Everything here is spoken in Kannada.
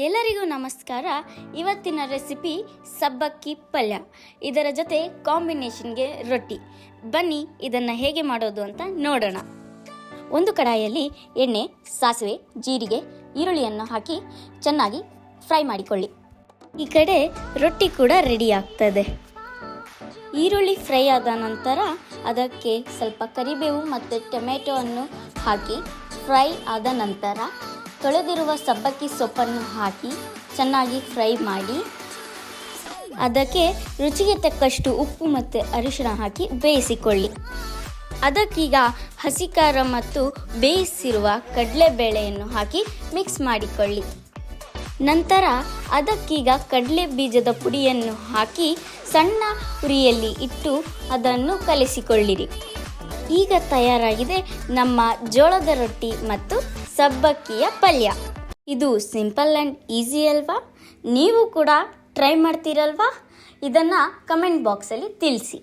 ಎಲ್ಲರಿಗೂ ನಮಸ್ಕಾರ. ಇವತ್ತಿನ ರೆಸಿಪಿ ಸಬ್ಬಕ್ಕಿ ಪಲ್ಯ. ಇದರ ಜೊತೆ ಕಾಂಬಿನೇಷನ್ಗೆ ರೊಟ್ಟಿ. ಬನ್ನಿ ಇದನ್ನು ಹೇಗೆ ಮಾಡೋದು ಅಂತ ನೋಡೋಣ. ಒಂದು ಕಡಾಯಿಯಲ್ಲಿ ಎಣ್ಣೆ, ಸಾಸಿವೆ, ಜೀರಿಗೆ, ಈರುಳ್ಳಿಯನ್ನು ಹಾಕಿ ಚೆನ್ನಾಗಿ ಫ್ರೈ ಮಾಡಿಕೊಳ್ಳಿ. ಈ ಕಡೆ ರೊಟ್ಟಿ ಕೂಡ ರೆಡಿ ಆಗ್ತದೆ. ಈರುಳ್ಳಿ ಫ್ರೈ ಆದ ನಂತರ ಅದಕ್ಕೆ ಸ್ವಲ್ಪ ಕರಿಬೇವು ಮತ್ತು ಟೊಮೆಟೊವನ್ನು ಹಾಕಿ ಫ್ರೈ ಆದ ನಂತರ ತೊಳೆದಿರುವ ಸಬ್ಬಕ್ಕಿ ಸೊಪ್ಪನ್ನು ಹಾಕಿ ಚೆನ್ನಾಗಿ ಫ್ರೈ ಮಾಡಿ ಅದಕ್ಕೆ ರುಚಿಗೆ ತಕ್ಕಷ್ಟು ಉಪ್ಪು ಮತ್ತು ಅರಿಶಿಣ ಹಾಕಿ ಬೇಯಿಸಿಕೊಳ್ಳಿ. ಅದಕ್ಕೀಗ ಹಸಿ ಖಾರ ಮತ್ತು ಬೇಯಿಸಿರುವ ಕಡಲೆಬೇಳೆಯನ್ನು ಹಾಕಿ ಮಿಕ್ಸ್ ಮಾಡಿಕೊಳ್ಳಿ. ನಂತರ ಅದಕ್ಕೀಗ ಕಡಲೆ ಬೀಜದ ಪುಡಿಯನ್ನು ಹಾಕಿ ಸಣ್ಣ ಉರಿಯಲ್ಲಿ ಇಟ್ಟು ಅದನ್ನು ಕಲಿಸಿಕೊಳ್ಳಿರಿ. ಈಗ ತಯಾರಾಗಿದೆ ನಮ್ಮ ಜೋಳದ ರೊಟ್ಟಿ ಮತ್ತು ಸಬ್ಬಕ್ಕಿಯ ಪಲ್ಯ. ಇದು ಸಿಂಪಲ್ ಆ್ಯಂಡ್ ಈಸಿ ಅಲ್ವಾ? ನೀವು ಕೂಡ ಟ್ರೈ ಮಾಡ್ತೀರಲ್ವಾ? ಇದನ್ನು ಕಮೆಂಟ್ ಬಾಕ್ಸಲ್ಲಿ ತಿಳಿಸಿ.